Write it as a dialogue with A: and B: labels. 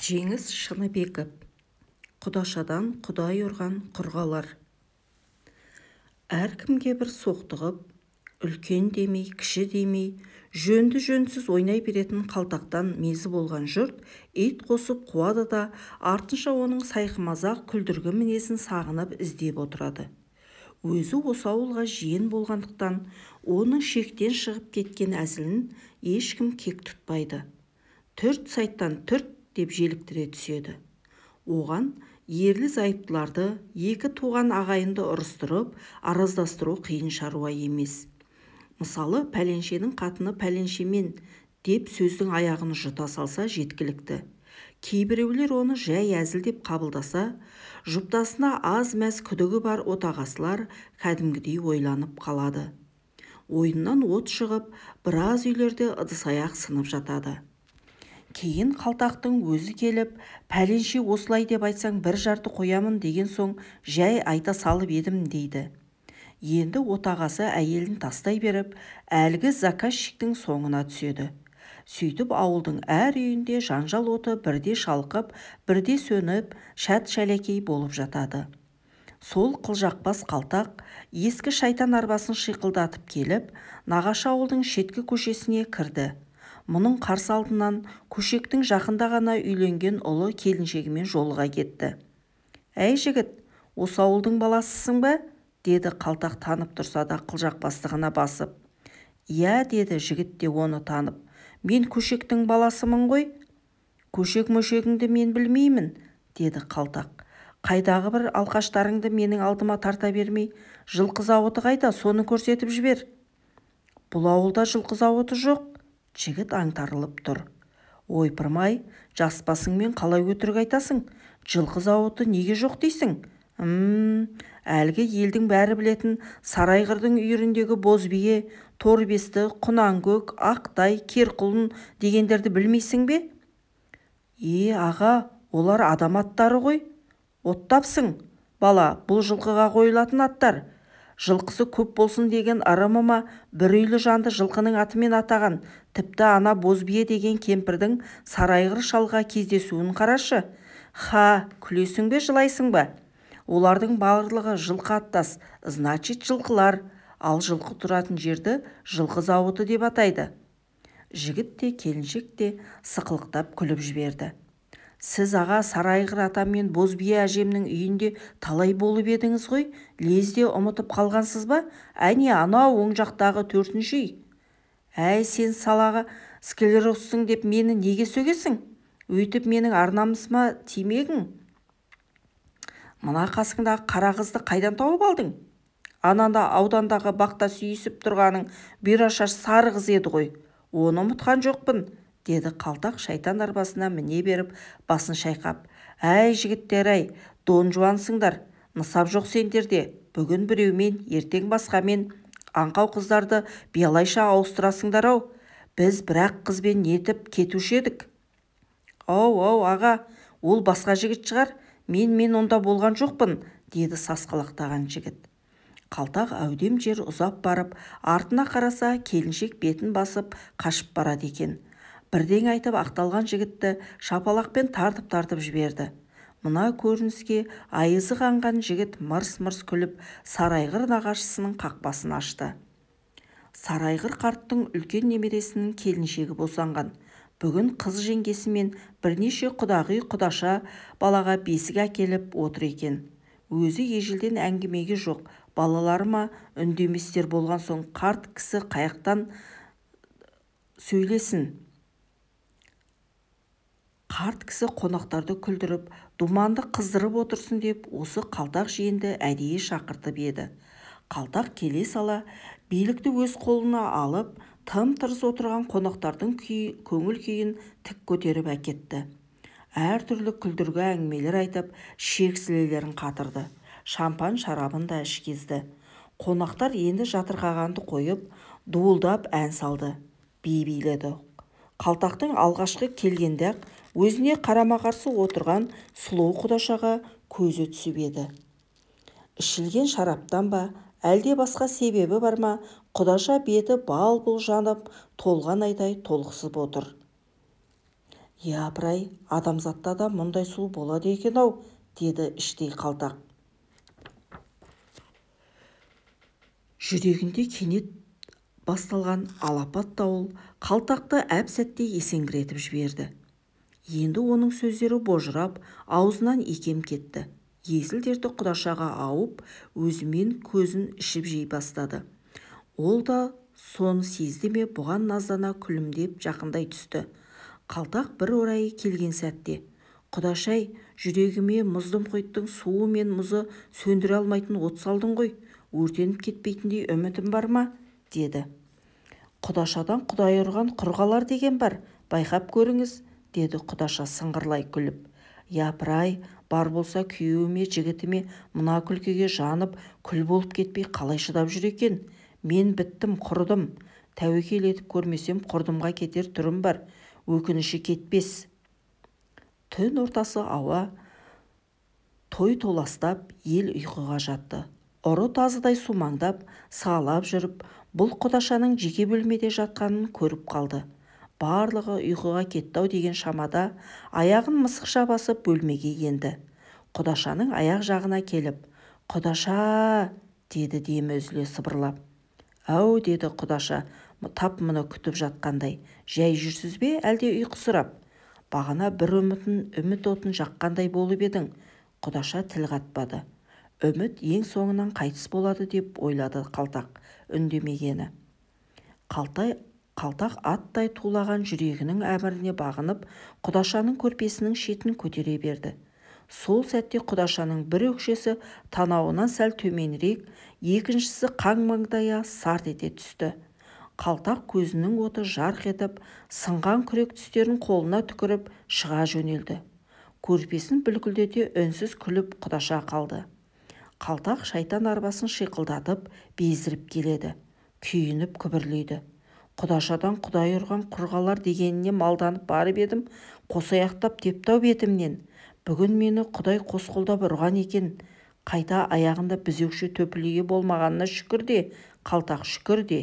A: Жеңіс Шыныбеков. Құдашадан құдай ұрған құрғалар. Әркімге бір соқтығып, үлкен демей, кіші демей, жөнді-жөнсіз ойнай беретін қалтақтан мезі болған жұрт ит қосып қуады да, артынша оның сайқымазақ күлдіргі мінезін сағынып іздеп отырады. Өзі осы ауылға жиен болғандықтан, оның шектен шығып кеткен әзілін ешкім кек тұтпайды. Түрт сайттан түрт деп желіктіре түседі. Оған ерлі-зайыптыларды, екі туған ағайынды ұрыстырып, араздастыру қиын шаруа емес. Мысалы, пәленшенің қатыны пәленшемен деп сөздің аяғын жұта салса жеткілікті. Кейбіреулер оны жай әзіл деп қабылдаса, жұптасына аз-мәз күдігі бар отағасылар кәдімгідей ойланып қалады. Ойыннан от шығып, біраз үйлерде ыдыс-аяқ сынып жатады. Кейін қалтақтың өзі келіп, пәленше осылай деп айтсаң бір жарты қоямын деген соң жай айта салып едім дейді. Енді отағасы әйелін тастай беріп, әлгі заказчиктің соңына түседі. Сөйтіп ауылдың әр үйінде жанжал оты бірде шалқып, бірде сөніп, шәт-шәлекей болып жатады. Сол қылжақбас қалтақ ескі шайтан арбасын шиқылдатып келіп, нағашы ауылдың шеткі көшесіне кірді. Мұның қарсы алдынан көшектің жақында ғана үйленген ұлы келіншегімен жолыға кетті. «Әй жігіт, осы ауылдың баласысың ба?» деді қалтақ танып тұрса да қылжақбастығына басып. «Иә» деді жігіт те оны танып. «Мен көшектің баласымын ғой». «Көшек-мөшегіңді мен білмеймін» деді қалтақ. «Қайдағы бір алқаштарыңды менің алдыма тарта бермей, жылқы зауыты қайда, соны көрсетіп жібер». «Бұл ауылда жылқы зауыты жоқ». Жігіт аңтарылып тұр. «Ойпырмай, жас басыңмен қалай өтірік айтасың? Жылқы зауыты неге жоқ дейсің?» Әлгі елдің бәрі білетін Сарайғырдың үйіріндегі Бозбие, Торбесті, Құнанкөк, Ақтай, Керқұлын дегендерді білмейсің бе? Аға, олар адам аттары ғой. Оттапсың, бала, бұл жылқыға қойылатын аттар. Жылқысы көп болсын деген ырымыма бір үйлі жанды жылқының атымен атаған, тіпті ана Бозбие деген кемпірдің Сарайғыр шалға кездесуін қарашы. Ха, күлесің бе, жылайсың ба? Олардың барлығы жылқы аттас, значит жылқылар, ал жылқы тұратын жерді жылқы зауыты деп атайды. Жігіт те келіншек те сықылықтап күліп жіберді. «Сіз аға Сарайғыр атам мен Бозбие әжемнің үйінде талай болып едіңіз ғой, лезде ұмытып қалғансыз ба? Әне анау оң жақтағы 4-ші үй». «Әй, сен салаға склерозсың деп мені неге сөгесің? Өйтіп менің ар-намысыма тимегің. Мына қасыңдағы қара қызды қайдан тауып алдың? Ананда аудандағы бақта сүйісіп тұрғаның бұйра шаш сары қыз еді ғой, оны ұмытқан жоқпын», деді қалтақ шайтан арбасына міне беріп басын шайқап. «Әй жігіттер-ай, дон жуансыңдар, нысап жоқ сендерде. Бүгін біреумен, ертең басқамен аңқау қыздарды биялайша ауыстырасыңдар-ау. Біз бір-ақ қызбен нетіп кетуші едік». «Ау, аға, ол басқа жігіт шығар, мен онда болған жоқпын», деді сасқалақтаған жігіт. Қалтақ әудем жер ұзап барып, артына қараса келіншек бетін басып қашып барады екен. Бірден айтып ақталған жігітті шапалақпен тартып жіберді. Мына көрініске айызы қанған жігіт мырс-мырс күліп Сарайғыр нағашысының қақпасын ашты. Сарайғыр қарттың үлкен немересінің келіншегі босанған. Бүгін қыз жеңгесі мен бірнеше құдағи құдаша балаға бесік әкеліп отыр екен. Өзі ежелден әңгімеге жоқ, балалары ма үндеместер болған соң қарт кісі қаяқтан сөйлесін. Қарт кісі қонақтарды күлдіріп, думанды қыздырып отырсын деп осы қалтақ жиенді әдейі шақыртып еді. Қалтақ келе сала билікті өз қолына алып, тым-тырыс отырған қонақтардың көңіл күйін тік көтеріп әкетті. Әр түрлі күлдіргі әңгімелер айтып, шексілелерін қатырды. Шампан шарабын да ішкезді. Қонақтар енді жатырқағанды қойып, дуылдап ән салды, би биледі. Қалтақтың алғашқы келгенде-ақ өзіне қарама-қарсы отырған сұлу құдашаға көзі түсіп еді. Ішілген шараптан ба, әлде басқа себебі бар ма, құдаша беті бал-бұл жанып, толған айдай толықсып отыр. Япыр-ай, адамзатта да мұндай сұлу болады екен-ау, деді іштей Қалтақ. Жүрегінде кенет басталған алапат дауыл Қалтақты әп-сәтте есеңгіретіп жіберді. Енді оның сөздері божырап, аузынан икем кетті. Есіл-дерті Құдашаға ауып, өзімен көзін ішіп жей бастады. Ол да соны сезді ме, бұған наздана күлімдеп жақындай түсті. Қалтақ бір орайы келген сәтте: «Құдашай, жүрегіме мұзды мұхиттың суы мен мұзы сөндіре алмайтын от салдың ғой, өртеніп кетпейтіндей үмітім бар ма?» деді. «Құдашадан құдай ұрған құрғалар деген бар, байқап көріңіз», деді Құдаша сыңғырлай күліп. «Япыр-ай, бар болса күйеуіме, жігітіме мына күлкіге жанып, күл болып кетпей қалай шыдап жүр екен? Мен біттім, құрыдым. Тәуекел етіп көрмесем құрдымға кетер түрім бар, өкініші кетпес». Түн ортасы ауа той-толастап, ел ұйқыға жатты. Ұры тазыдай сумаңдап, сығалап жүріп, бұл Құдашаның жеке бөлмеде жатқанын көріп қалды. Барлығы ұйқыға кетті-ау деген шамада аяғын мысықша басып бөлмеге енді. Құдашаның аяқ жағына келіп: «Құдаша!» деді демі үзіле сыбырлап. «Әу!» деді Құдаша тап мұны күтіп жатқандай. «Жай жүрсіз бе, әлде ұйқысырап? Бағана бір үміт отын жаққандай болып едің». Құдаша тіл қатпады. Үміт ең соңынан қайтыс болады деп ойлады Қалтақ үндемегені. Қалтақ аттай тулаған жүрегінің әміріне бағынып, Құдашаның көрпесінің шетін көтере берді. Сол сәтте Құдашаның бір өкшесі танауынан сәл төменірек, екіншісі қан маңдайы сарт ете түсті. Қалтақ көзінің оты жарқ етіп, сынған күрек түстерін қолына түкіріп шыға жөнелді. Көрпесін бүлкілдете үнсіз күліп Құдаша қалды. Қалтақ шайтан арбасын шиқылдатып, бездіріп келеді. Күйініп күбірлейді: «Құдашадан құдай ұрған құрғалар дегеніне малданып барып едім, қосаяқтап тепті-ау бетімнен. Бүгін мені құдай қос қолдап ұрған екен. Қайта аяғында безөкше төпілігі болмағанына шүкір де, Қалтақ, шүкір де».